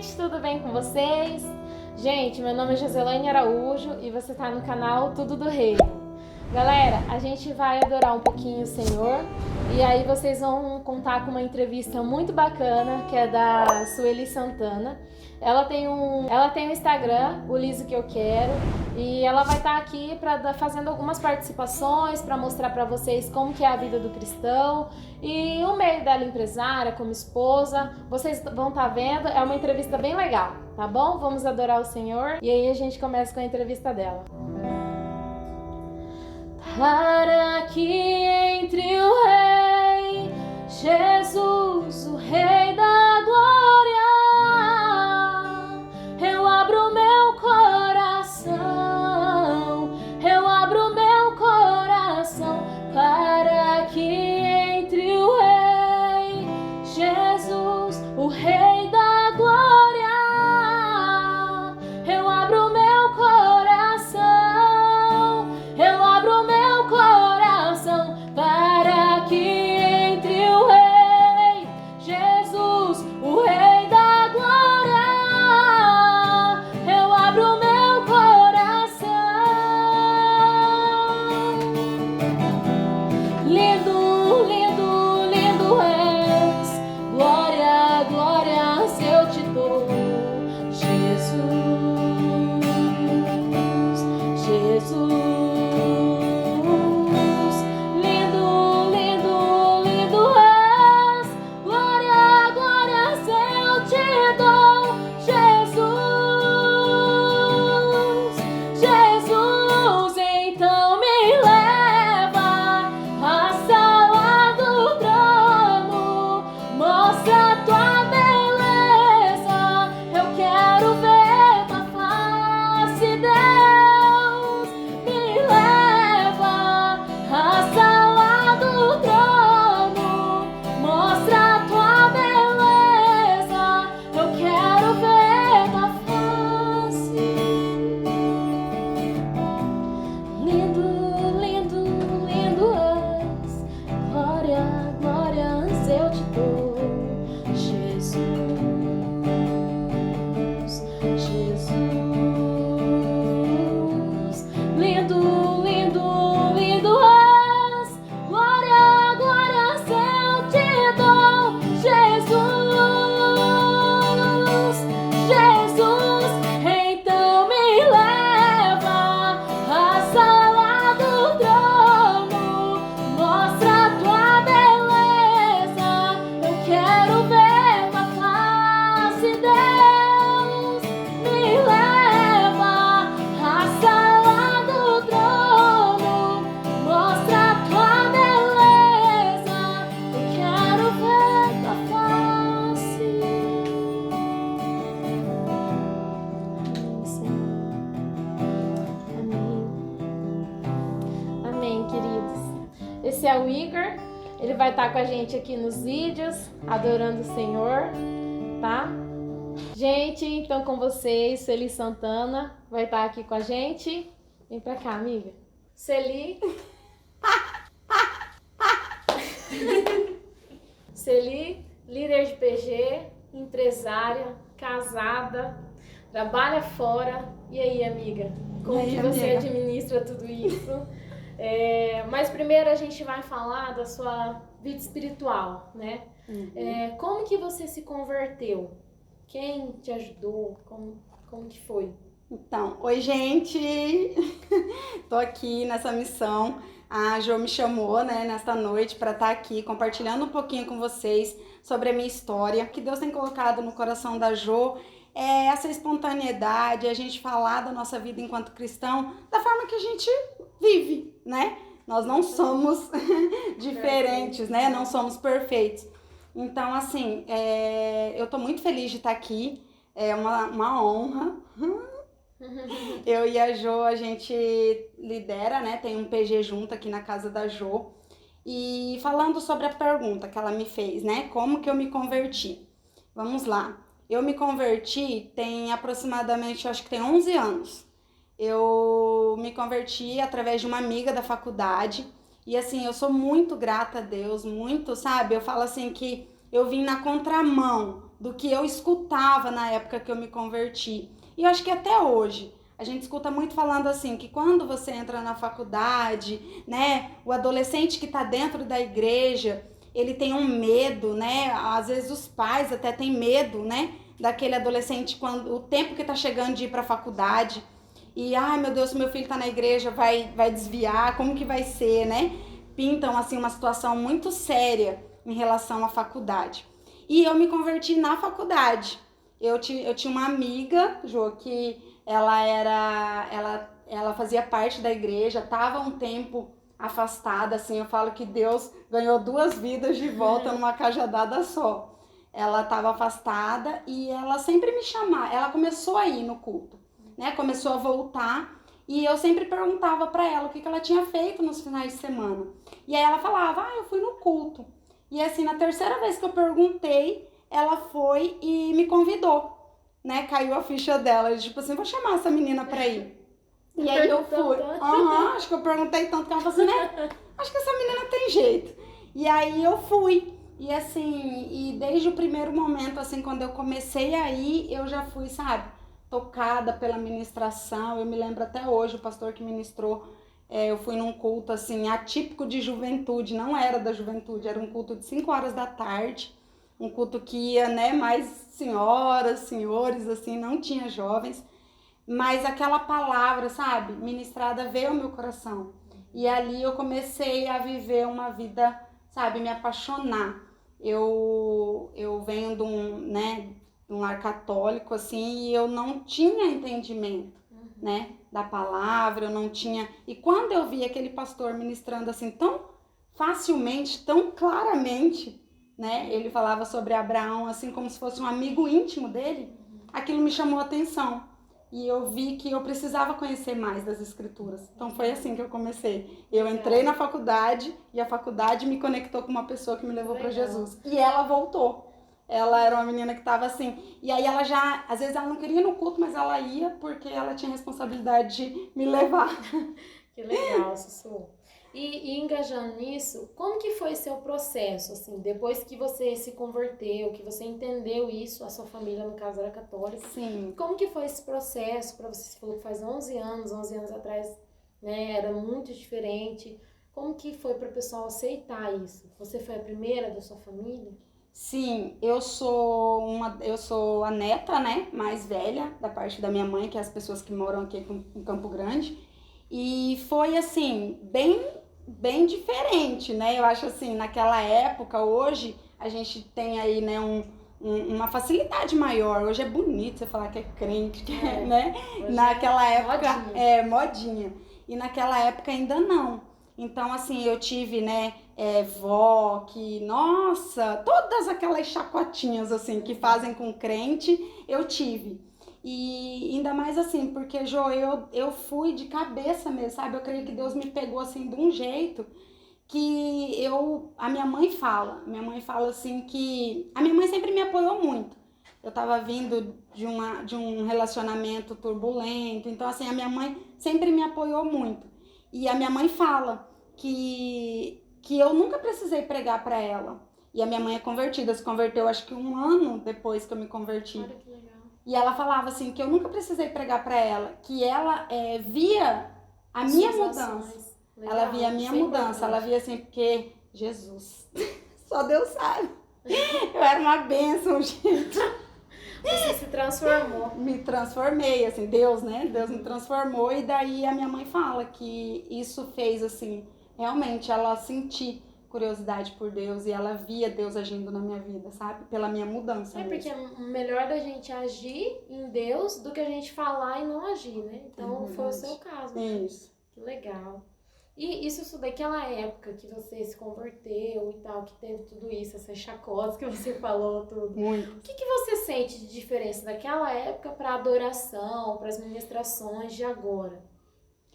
gente, tudo bem com vocês? Gente, meu nome é Joselane Araújo e você está no canal Tudo do Reino. Galera, a gente vai adorar um pouquinho o Senhor e aí vocês vão contar com uma entrevista muito bacana que é da Sueli Santana. Ela tem um Instagram, o Liso Que Eu Quero, e ela vai estar aqui fazendo algumas participações para mostrar para vocês como que é a vida do cristão e o meio dela empresária, como esposa. Vocês vão estar vendo, é uma entrevista bem legal, tá bom? Vamos adorar o Senhor e aí a gente começa com a entrevista dela. Para que entre o Rei Jesus, o Rei da Glória, eu abro meu coração, para que entre o Rei Jesus, o Rei da Glória, eu abro meu coração, para que entre o Rei Jesus, o Rei da Glória, eu abro meu coração. Lindo, lindo, lindo és, glória, glórias eu te dou, Jesus, Jesus. Esse é o Igor, ele vai estar com a gente aqui nos vídeos, adorando o Senhor, tá? Gente, então com vocês, Sueli Santana vai estar aqui com a gente. Vem pra cá, amiga. Sueli. Sueli, líder de PG, empresária, casada, trabalha fora. E aí, amiga? Como que você administra tudo isso? Mas primeiro a gente vai falar da sua vida espiritual, né? Uhum. Como que você se converteu? Quem te ajudou? Como que foi? Então, oi gente, tô aqui nessa missão, a Jo me chamou, né, nesta noite para estar aqui compartilhando um pouquinho com vocês sobre a minha história, que Deus tem colocado no coração da Jo, essa espontaneidade, a gente falar da nossa vida enquanto cristão, da forma que a gente vive, né? Nós não somos diferentes, né? Não somos perfeitos. Então, assim, eu tô muito feliz de estar aqui, é uma honra. Eu e a Jo, a gente lidera, né? Tem um PG junto aqui na casa da Jo. E falando sobre a pergunta que ela me fez, né? Como que eu me converti? Vamos lá. Eu me converti tem aproximadamente, acho que tem 11 anos. Eu me converti através de uma amiga da faculdade. E assim, eu sou muito grata a Deus, muito, sabe? Eu falo assim que eu vim na contramão do que eu escutava na época que eu me converti. E eu acho que até hoje a gente escuta muito falando assim, que quando você entra na faculdade, né, o adolescente que está dentro da igreja, ele tem um medo, né, às vezes os pais até têm medo, né, daquele adolescente quando o tempo que está chegando de ir para a faculdade. E, ai meu Deus, meu filho está na igreja, vai desviar, como que vai ser, né? Pintam assim uma situação muito séria em relação à faculdade. E eu me converti na faculdade. Eu tinha uma amiga, Jô, que ela fazia parte da igreja, estava um tempo afastada, assim, eu falo que Deus ganhou 2 vidas de volta numa cajadada só. Ela estava afastada e ela sempre me chamava, ela começou a ir no culto, né? Começou a voltar e eu sempre perguntava para ela o que ela tinha feito nos finais de semana. E aí ela falava, eu fui no culto. E assim, na terceira vez que eu perguntei, ela foi e me convidou, né? Caiu a ficha dela, tipo assim, vou chamar essa menina pra ir. E aí eu fui. Acho que eu perguntei tanto que ela falou assim, né? Acho que essa menina tem jeito. E aí eu fui. E assim, e desde o primeiro momento, assim, quando eu comecei a ir, eu já fui, sabe, tocada pela ministração. Eu me lembro até hoje, o pastor que ministrou, eu fui num culto, assim, atípico de juventude, não era da juventude, era um culto de 5 horas da tarde, um culto que ia, né, mais senhoras, senhores, assim, não tinha jovens, mas aquela palavra, sabe, ministrada veio ao meu coração. E ali eu comecei a viver uma vida, sabe, me apaixonar. Eu venho de um lar católico, assim, e eu não tinha entendimento, né, da palavra, eu não tinha... E quando eu vi aquele pastor ministrando assim tão facilmente, tão claramente, né, ele falava sobre Abraão assim como se fosse um amigo íntimo dele, aquilo me chamou a atenção. E eu vi que eu precisava conhecer mais das escrituras. Então foi assim que eu comecei. Eu entrei na faculdade e a faculdade me conectou com uma pessoa que me levou para Jesus. E ela voltou. Ela era uma menina que estava assim. E aí ela já, às vezes ela não queria ir no culto, mas ela ia porque ela tinha responsabilidade de me levar. Que legal, Sussu. E engajando nisso, como que foi seu processo, assim, depois que você se converteu, que você entendeu isso, a sua família, no caso, era católica? Sim. Como que foi esse processo para você? Você falou que faz 11 anos atrás, né, era muito diferente. Como que foi para o pessoal aceitar isso? Você foi a primeira da sua família? Sim, eu sou a neta, né, mais velha da parte da minha mãe, que é as pessoas que moram aqui em Campo Grande. E foi assim, bem diferente, né? Eu acho assim, naquela época, hoje, a gente tem aí, né, uma facilidade maior. Hoje é bonito você falar que é crente, né? Naquela época, modinha. E naquela época ainda não. Então, assim, eu tive, né, vó, que, nossa, todas aquelas chacotinhas, assim, que fazem com crente, eu tive. E ainda mais assim, porque, Jô, eu fui de cabeça mesmo, sabe? Eu creio que Deus me pegou assim de um jeito que a minha mãe fala assim que... A minha mãe sempre me apoiou muito. Eu tava vindo de um relacionamento turbulento, então assim, a minha mãe sempre me apoiou muito. E a minha mãe fala que eu nunca precisei pregar para ela. E a minha mãe é convertida, se converteu acho que 1 ano depois que eu me converti. Olha que legal. E ela falava assim, que eu nunca precisei pregar para ela, que ela via a minha mudança. Legal, ela via a minha mudança, ela via assim, porque Jesus, só Deus sabe. Eu era uma bênção, gente. Você se transformou. Me transformei, assim, Deus, né? Deus me transformou e daí a minha mãe fala que isso fez, assim, realmente ela sentir curiosidade por Deus e ela via Deus agindo na minha vida, sabe? Pela minha mudança mesmo. Porque é melhor da gente agir em Deus do que a gente falar e não agir, né? Então foi o seu caso. Né? Isso. Que legal. E isso daquela época que você se converteu e tal, que teve tudo isso, essas chacotas que você falou, tudo. Muito. O que você sente de diferença daquela época para adoração, para as ministrações de agora?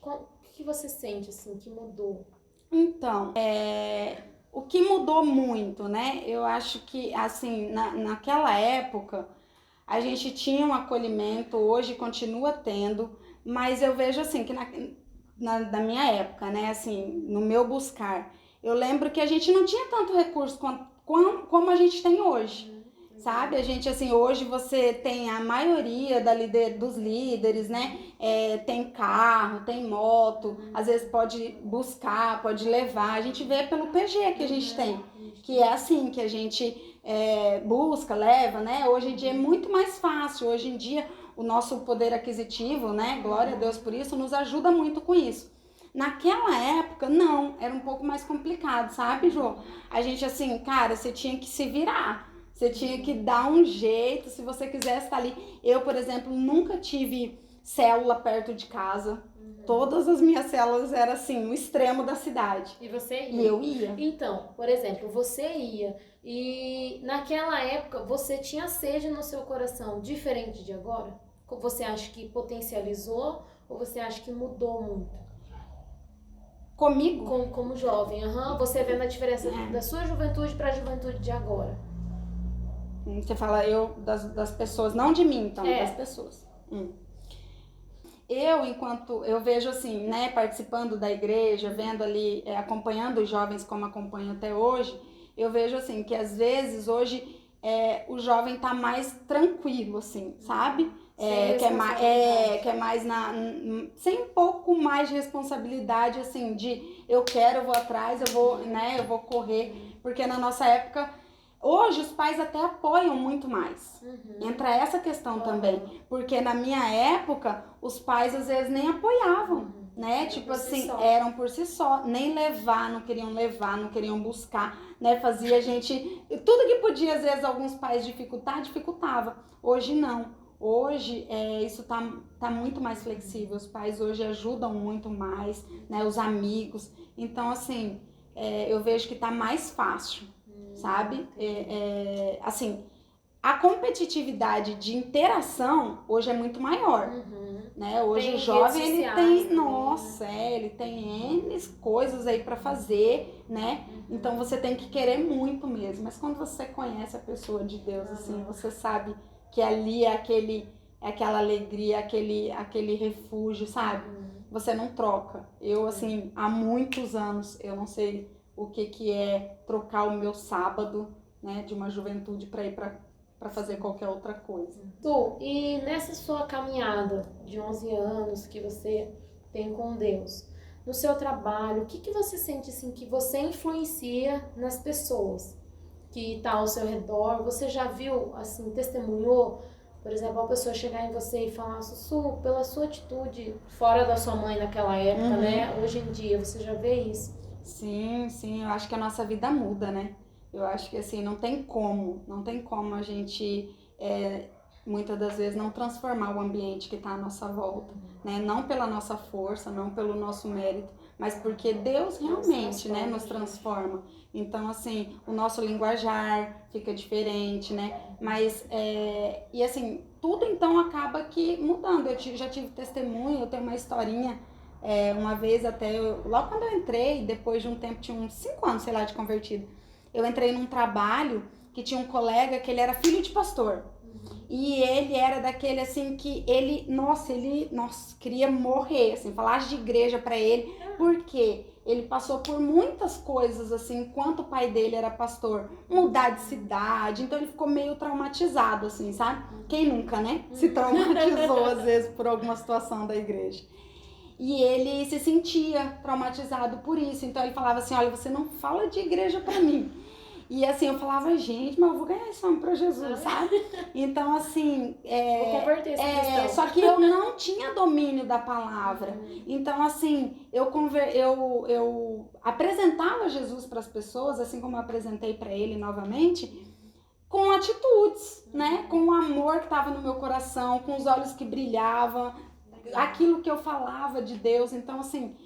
O que você sente, assim, que mudou? Então, o que mudou muito, né? Eu acho que, assim, naquela época, a gente tinha um acolhimento, hoje continua tendo, mas eu vejo, assim, que da minha época, né? Assim, no meu buscar, eu lembro que a gente não tinha tanto recurso como a gente tem hoje. sabe? A gente, assim, hoje você tem a maioria dos líderes, né? Tem carro, tem moto, às vezes pode buscar, pode levar. A gente vê pelo PG que a gente tem, que é assim, que a gente busca, leva, né? Hoje em dia é muito mais fácil. Hoje em dia o nosso poder aquisitivo, né? Glória a Deus por isso, nos ajuda muito com isso. Naquela época, não, era um pouco mais complicado, sabe, Jô? A gente, assim, cara, você tinha que se virar, você tinha que dar um jeito, se você quisesse estar ali. Eu, por exemplo, nunca tive célula perto de casa. Todas as minhas células eram, assim, no extremo da cidade. E você ia? E eu ia. Então, por exemplo, você ia. E naquela época, você tinha sede no seu coração, diferente de agora? Você acha que potencializou ou você acha que mudou muito? Comigo? Como jovem, você vendo a diferença da sua juventude para a juventude de agora. Você fala das pessoas, não de mim, então, das pessoas. Enquanto eu vejo assim, né, participando da igreja, vendo ali, acompanhando os jovens como acompanho até hoje, eu vejo assim, que às vezes hoje o jovem tá mais tranquilo, assim, sabe? Quer mais sem um pouco mais de responsabilidade, assim, de eu vou atrás, eu vou correr, porque na nossa época, hoje os pais até apoiam muito mais. Entra essa questão também, porque na minha época, os pais às vezes nem apoiavam, né? Tipo assim, eram por si só, nem não queriam buscar, né? Fazia a gente, tudo que podia às vezes alguns pais dificultava. Hoje não. Hoje isso tá muito mais flexível, os pais hoje ajudam muito mais, né, os amigos, então assim, eu vejo que tá mais fácil, sabe? Assim, a competitividade de interação hoje é muito maior, né? Hoje o jovem ele tem, ele tem N coisas aí para fazer, né? Então você tem que querer muito mesmo, mas quando você conhece a pessoa de Deus, assim, você sabe que ali é aquela alegria, aquele refúgio, sabe? Você não troca. Eu, assim, há muitos anos, eu não sei o que é trocar o meu sábado, né, de uma juventude para ir para fazer qualquer outra coisa. E nessa sua caminhada de 11 anos que você tem com Deus, no seu trabalho, o que você sente assim que você influencia nas pessoas que está ao seu redor? Você já viu, assim, testemunhou, por exemplo, a pessoa chegar em você e falar: Sussu, pela sua atitude fora da sua mãe naquela época, né? Hoje em dia, você já vê isso? Sim, eu acho que a nossa vida muda, né? Eu acho que assim, não tem como a gente, muitas das vezes, não transformar o ambiente que está à nossa volta, né? Não pela nossa força, não pelo nosso mérito, mas porque Deus realmente, né, nos transforma. Então, assim, o nosso linguajar fica diferente, né? Mas, e assim, tudo então acaba que mudando. Eu já tive testemunho, eu tenho uma historinha, uma vez até, logo quando eu entrei, depois de um tempo, tinha uns 5 anos, sei lá, de convertido, eu entrei num trabalho que tinha um colega que ele era filho de pastor. E ele era daquele assim que ele queria morrer, assim, falasse de igreja pra ele, porque ele passou por muitas coisas assim, enquanto o pai dele era pastor, mudar de cidade, então ele ficou meio traumatizado, assim, sabe? Quem nunca, né? Se traumatizou às vezes por alguma situação da igreja. E ele se sentia traumatizado por isso, então ele falava assim: olha, você não fala de igreja pra mim. E assim, eu falava: gente, mas eu vou ganhar esse homem pra Jesus, sabe? Então, assim, vou converter esse cristão. só que eu não tinha domínio da palavra. Então, assim, eu apresentava Jesus para as pessoas, assim como eu apresentei para ele novamente, com atitudes, né? Com o amor que estava no meu coração, com os olhos que brilhavam, aquilo que eu falava de Deus. Então, assim,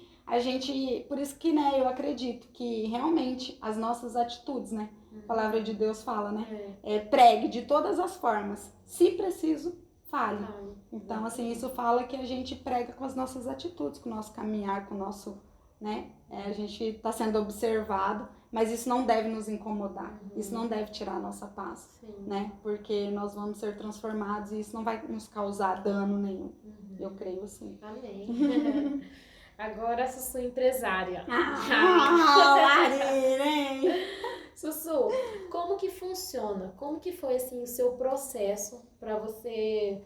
por isso que, né, eu acredito que realmente as nossas atitudes, né, a palavra de Deus fala, né, pregue de todas as formas, se preciso, fale. Então, assim, isso fala que a gente prega com as nossas atitudes, com o nosso caminhar, com o nosso, né, a gente está sendo observado, mas isso não deve nos incomodar, isso não deve tirar a nossa paz, né, porque nós vamos ser transformados e isso não vai nos causar dano nenhum, eu creio assim. Amém. Agora, Sussu, empresária. Marina! Sussu, como que funciona? Como que foi, assim, o seu processo para você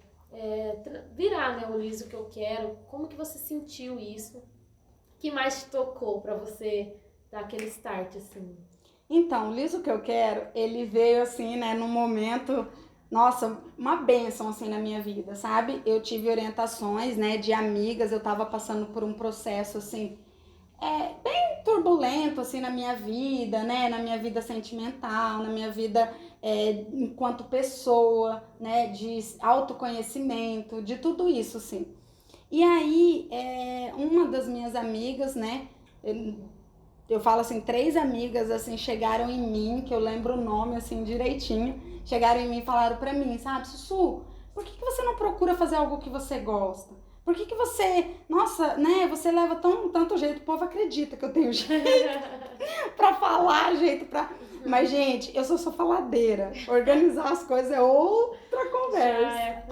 virar, né, o liso que eu quero? Como que você sentiu isso? O que mais te tocou para você dar aquele start, assim? Então, o liso que eu quero, ele veio assim, né, num momento, nossa, uma bênção assim na minha vida, sabe? Eu tive orientações, né, de amigas, eu tava passando por um processo assim, bem turbulento assim na minha vida, né, na minha vida sentimental, na minha vida enquanto pessoa, né, de autoconhecimento, de tudo isso, assim. E aí, uma das minhas amigas, né, eu falo assim, 3 amigas assim chegaram em mim, que eu lembro o nome assim direitinho, chegaram em mim e falaram pra mim, sabe, Sussu, por que você não procura fazer algo que você gosta? Por que você, nossa, né, você leva tanto jeito, o povo acredita que eu tenho jeito pra falar, jeito pra... Mas, gente, eu sou faladeira, organizar as coisas é outra conversa. Já é,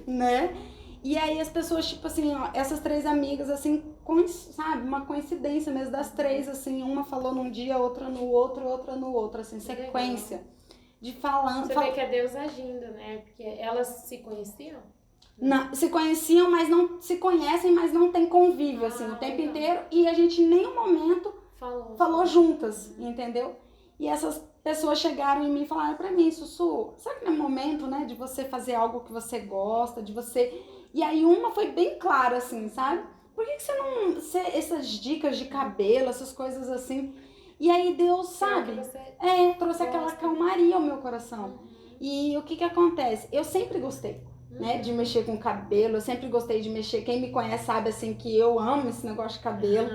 Né? E aí as pessoas, tipo assim, ó, essas 3 amigas, assim, sabe, uma coincidência mesmo das 3, assim, uma falou num dia, outra no outro, assim, sequência de falando. Você vê que é Deus agindo, né? Porque elas se conheciam? Não, se conheciam, mas não se conhecem, mas não tem convívio, assim, o tempo inteiro, e a gente em nenhum momento falou juntas, entendeu? E essas pessoas chegaram em mim e falaram pra mim, Sussu, sabe que não é momento, né, de você fazer algo que você gosta, de você... E aí uma foi bem clara, assim, sabe? Por que você não... essas dicas de cabelo, essas coisas assim... E aí Deus, sabe? Trouxe aquela calmaria ao meu coração. E o que acontece? Eu sempre gostei, né, de mexer com cabelo, eu sempre gostei de mexer. Quem me conhece sabe, assim, que eu amo esse negócio de cabelo.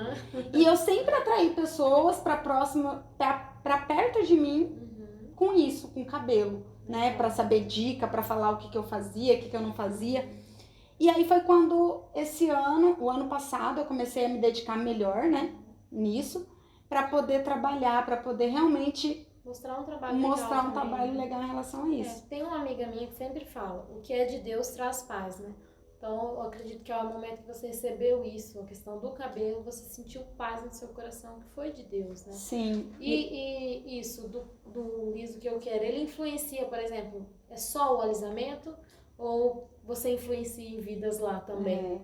E eu sempre atraí pessoas pra próxima, pra perto de mim com isso, com cabelo, né? Pra saber dica, pra falar o que eu fazia, o que eu não fazia. E aí foi quando o ano passado, eu comecei a me dedicar melhor, né, nisso, pra poder trabalhar, pra poder realmente mostrar um trabalho legal em relação a isso. Tem uma amiga minha que sempre fala, o que é de Deus traz paz, né? Então, eu acredito que ao momento que você recebeu isso, a questão do cabelo, você sentiu paz no seu coração, que foi de Deus, né? Sim. E isso, do liso que eu quero, ele influencia, por exemplo, é só o alisamento ou você influencia em vidas lá também?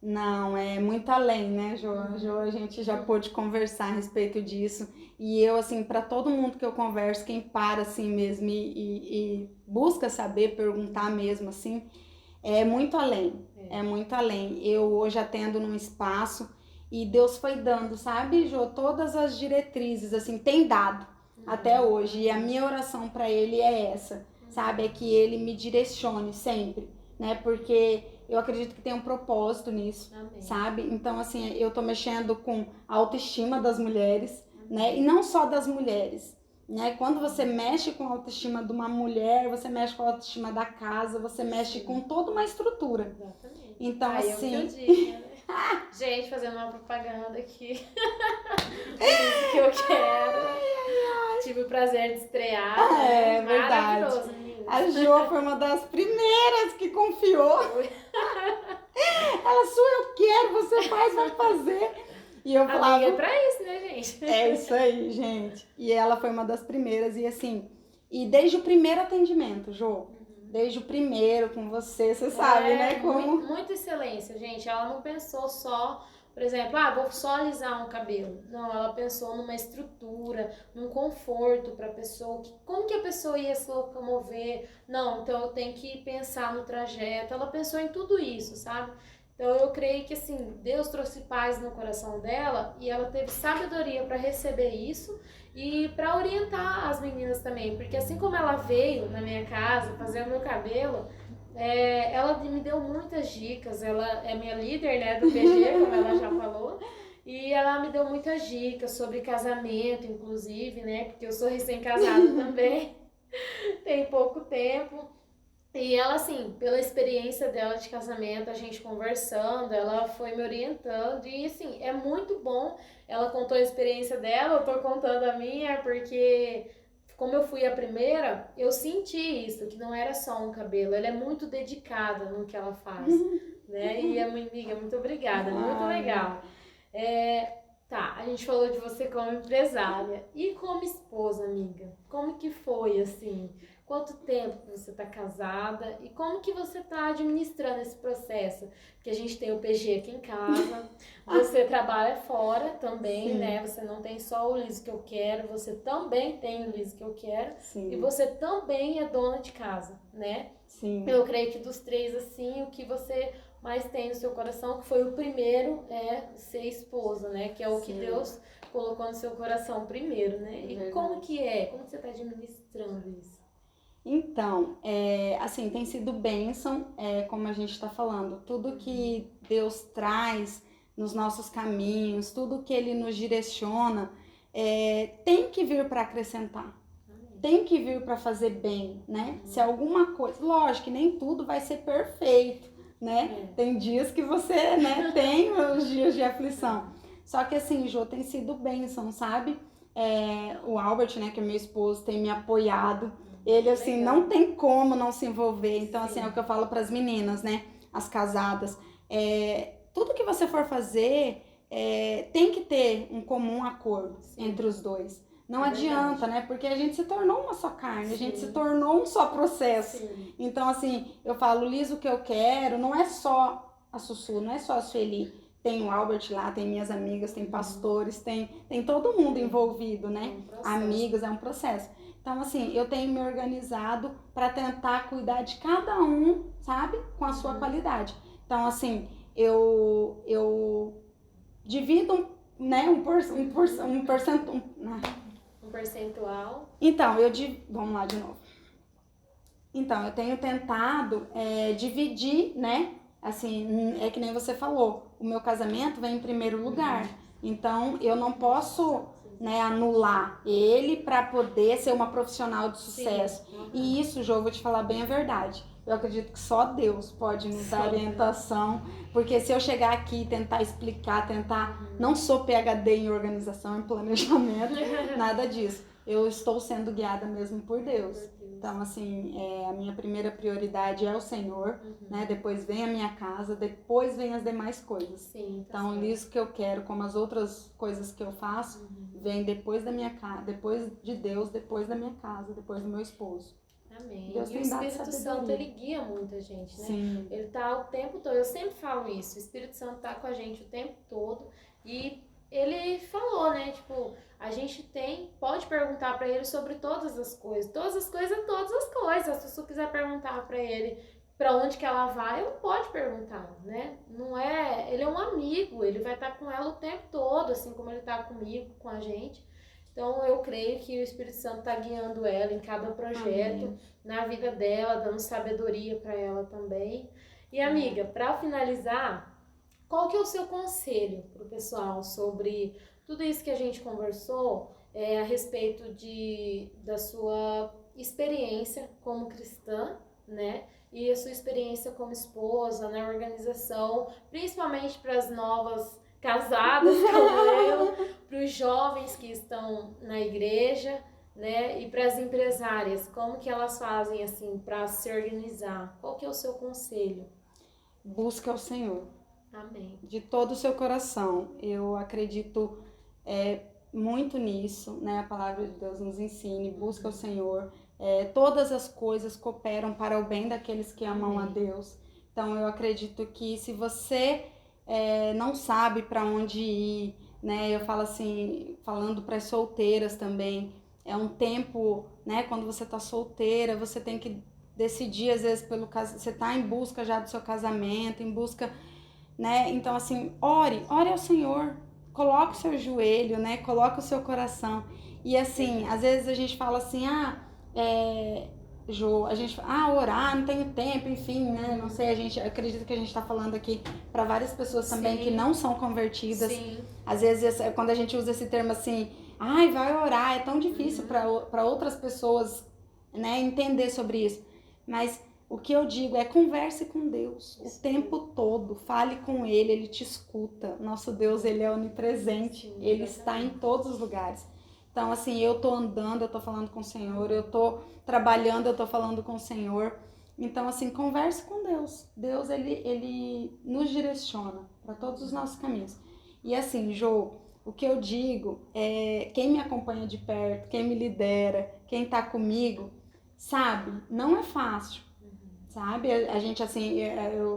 Não, é muito além, né, Jo? A gente já pôde conversar a respeito disso. E eu, assim, para todo mundo que eu converso, quem para assim mesmo e busca saber, perguntar mesmo, assim, é muito além. É muito além. Eu hoje atendo num espaço e Deus foi dando, sabe, Jo, todas as diretrizes, assim, tem dado até hoje. E a minha oração para Ele é essa, sabe? É que Ele me direcione sempre, né? Porque eu acredito que tem um propósito nisso, sabe? Então, assim, eu tô mexendo com a autoestima das mulheres, né? E não só das mulheres, né? Quando você mexe com a autoestima de uma mulher, você mexe com a autoestima da casa, você mexe com toda uma estrutura. Exatamente. Então, assim... É o que eu digo, né? Gente, fazendo uma propaganda aqui. Isso que eu quero. Tive o prazer de estrear. É verdade. Maravilhoso, menina. A Jo foi uma das primeiras que confiou. Ela, eu quero, você faz, vai fazer. E eu falava... Amiga é pra isso, né, gente? É isso aí, gente. E ela foi uma das primeiras. E assim, e desde o primeiro atendimento, Jo, desde o primeiro com você sabe, né? Como... Muita excelência, gente. Ela não pensou só, por exemplo, vou só alisar um cabelo. Não, ela pensou numa estrutura, num conforto pra pessoa. Como que a pessoa ia se locomover? Não, então eu tenho que pensar no trajeto. Ela pensou em tudo isso, sabe? Então eu creio que assim, Deus trouxe paz no coração dela e ela teve sabedoria para receber isso e para orientar as meninas também, porque assim como ela veio na minha casa fazer o meu cabelo, ela me deu muitas dicas. Ela é minha líder, né, do PG, como ela já falou, e ela me deu muitas dicas sobre casamento, inclusive, né, porque eu sou recém-casada também, tem pouco tempo. E ela, assim, pela experiência dela de casamento, a gente conversando, ela foi me orientando e, assim, é muito bom. Ela contou a experiência dela, eu tô contando a minha, porque como eu fui a primeira, eu senti isso, que não era só um cabelo. Ela é muito dedicada no que ela faz, né? E a minha amiga, muito obrigada, muito legal. Tá, a gente falou de você como empresária e como esposa, amiga. Como que foi, assim? Quanto tempo que você tá casada e como que você tá administrando esse processo? Porque a gente tem o PG aqui em casa, você trabalha fora também, Sim. né? Você não tem só o Liso que eu quero, você também tem o Liso que eu quero Sim. e você também é dona de casa, né? Sim. Eu creio que dos três, assim, o que você mais tem no seu coração, que foi o primeiro, é ser esposa, né? Que é o que Sim. Deus colocou no seu coração primeiro, né? E Verdade. como que é? Como que você está administrando isso? Então, assim, tem sido bênção, como a gente está falando, tudo que Deus traz nos nossos caminhos, tudo que Ele nos direciona, tem que vir para acrescentar, tem que vir para fazer bem, né? Se alguma coisa, lógico que nem tudo vai ser perfeito, né? Tem dias que você, né, tem os dias de aflição. Só que assim, Jô, tem sido bênção, sabe? O Albert, né, que é meu esposo, tem me apoiado. Ele, assim, Legal. não tem como não se envolver. Então, assim, Sim. é o que eu falo para as meninas, né? As casadas. Tudo que você for fazer, tem que ter um comum acordo entre os dois. Não adianta, né? Porque a gente se tornou uma só carne, a gente se tornou um só processo. Sim. Então, assim, eu falo, Liz, o que eu quero não é só a Sussu, não é só a Sueli. Tem o Albert lá, tem minhas amigas, tem pastores, tem todo mundo envolvido, né? Amigos, é um processo. Então, assim, eu tenho me organizado para tentar cuidar de cada um, sabe? Com a sua qualidade. Então, assim, eu divido, né, um percentual. Então, vamos lá de novo. Então, eu tenho tentado dividir, né? Assim, é que nem você falou, o meu casamento vem em primeiro lugar. Então, eu não posso, né, anular ele para poder ser uma profissional de sucesso. E isso, Jô, eu vou te falar bem a verdade. Eu acredito que só Deus pode nos dar orientação, porque se eu chegar aqui e tentar explicar, não sou PhD em organização, em planejamento, nada disso. Eu estou sendo guiada mesmo por Deus. Então, assim, a minha primeira prioridade é o Senhor, né? Depois vem a minha casa, depois vem as demais coisas. Sim, então, isso que eu quero, como as outras coisas que eu faço, vem depois da minha casa, depois de Deus, depois da minha casa, depois do meu esposo. Amém. Deus E tem o dado Espírito sabedoria. Santo, ele guia muita gente, né? Sim. Ele tá o tempo todo, eu sempre falo isso, o Espírito Santo tá com a gente o tempo todo e ele falou, né, tipo, a gente pode perguntar pra ele sobre todas as coisas, se você quiser perguntar pra ele pra onde que ela vai, ela pode perguntar, né, ele é um amigo, ele vai estar com ela o tempo todo, assim como ele tá comigo, com a gente. Então, eu creio que o Espírito Santo está guiando ela em cada projeto, Amém. Na vida dela, dando sabedoria para ela também. E, amiga, para finalizar, qual que é o seu conselho para o pessoal sobre tudo isso que a gente conversou a respeito da sua experiência como cristã, né? E a sua experiência como esposa na organização, principalmente para as novas casadas como eu, para os jovens que estão na igreja, né, e para as empresárias, como que elas fazem assim para se organizar? Qual que é o seu conselho? Busca o Senhor. Amém. De todo o seu coração. Eu acredito muito nisso, né? A palavra de Deus nos ensina, busca o Senhor. Todas as coisas cooperam para o bem daqueles que amam a Deus. Então eu acredito que se você não sabe para onde ir, né? Eu falo assim, falando para as solteiras também, é um tempo, né? Quando você tá solteira, você tem que decidir, às vezes, você tá em busca já do seu casamento, em busca, né? Então, assim, ore ao Senhor, coloque o seu joelho, né? Coloque o seu coração. E assim, às vezes a gente fala assim, Jô, a gente orar, não tenho tempo, enfim, né? Não sei, a gente acredita que a gente tá falando aqui para várias pessoas também que não são convertidas. Sim. Às vezes, quando a gente usa esse termo assim, vai orar, é tão difícil para outras pessoas, né, entender sobre isso. Mas o que eu digo é converse com Deus o tempo todo, fale com Ele te escuta. Nosso Deus, Ele é onipresente, Ele está em todos os lugares. Então, assim, eu tô andando, eu tô falando com o Senhor, eu tô trabalhando, eu tô falando com o Senhor. Então, assim, converse com Deus. Deus, Ele nos direciona para todos os nossos caminhos. E assim, Jô, O que eu digo é, quem me acompanha de perto, quem me lidera, quem tá comigo, sabe, não é fácil, sabe? A gente, assim,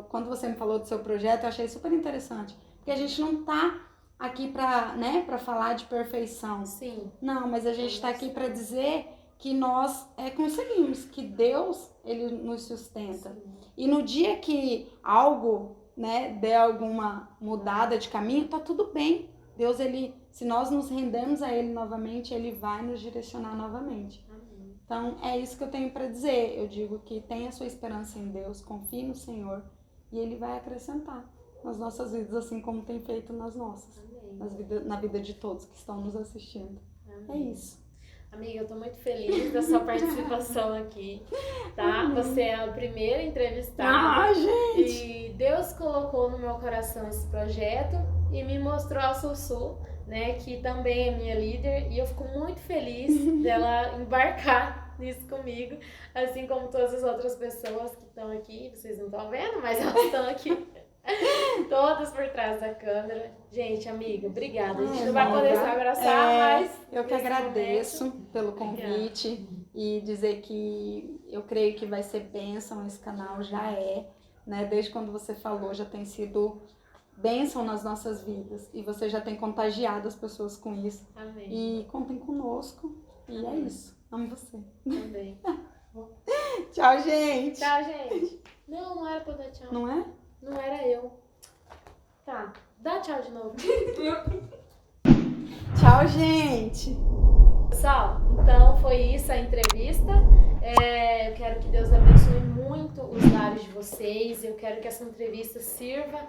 quando você me falou do seu projeto, eu achei super interessante, porque a gente não tá aqui pra, né, pra falar de perfeição. Sim. Não, mas a gente tá aqui pra dizer que nós conseguimos, que Deus, Ele nos sustenta. Sim. E no dia que algo, né, der alguma mudada de caminho, tá tudo bem. Deus, ele, se nós nos rendemos a Ele novamente, Ele vai nos direcionar novamente. Amém. Então, é isso que eu tenho para dizer. Eu digo que tenha sua esperança em Deus, confie no Senhor e Ele vai acrescentar nas nossas vidas, assim como tem feito nas nossas. Amém. Na vida de todos que estão nos assistindo. Amém. É isso. Amiga, eu tô muito feliz da sua participação aqui, tá? Você é a primeira entrevistada. Ah, gente! E Deus colocou no meu coração esse projeto e me mostrou a Sussu, né? Que também é minha líder. E eu fico muito feliz dela embarcar nisso comigo, assim como todas as outras pessoas que estão aqui. Vocês não estão vendo, mas elas estão aqui. Todas por trás da câmera. Gente, amiga, obrigada. A gente não vai poder se abraçar, mas... Eu que agradeço pelo convite e dizer que eu creio que vai ser bênção esse canal, já é, né? Desde quando você falou, já tem sido bênção nas nossas vidas e você já tem contagiado as pessoas com isso. Amém. E contem conosco e é isso. Amo você. Também. Tchau, gente. Tchau, gente. Não era pra dar tchau. Não é? Não era eu. Tá, dá tchau de novo. Tchau, gente. Pessoal, então foi isso a entrevista. Eu quero que Deus abençoe muito os lares de vocês. Eu quero que essa entrevista sirva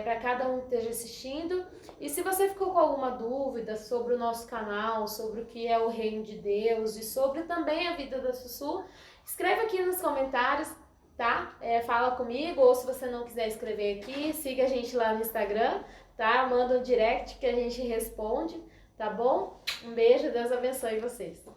para cada um que esteja assistindo. E se você ficou com alguma dúvida sobre o nosso canal, sobre o que é o Reino de Deus e sobre também a vida da Sussu, escreva aqui nos comentários, tá? Fala comigo, ou se você não quiser escrever aqui, siga a gente lá no Instagram, tá? Manda um direct que a gente responde, tá bom? Um beijo, Deus abençoe vocês.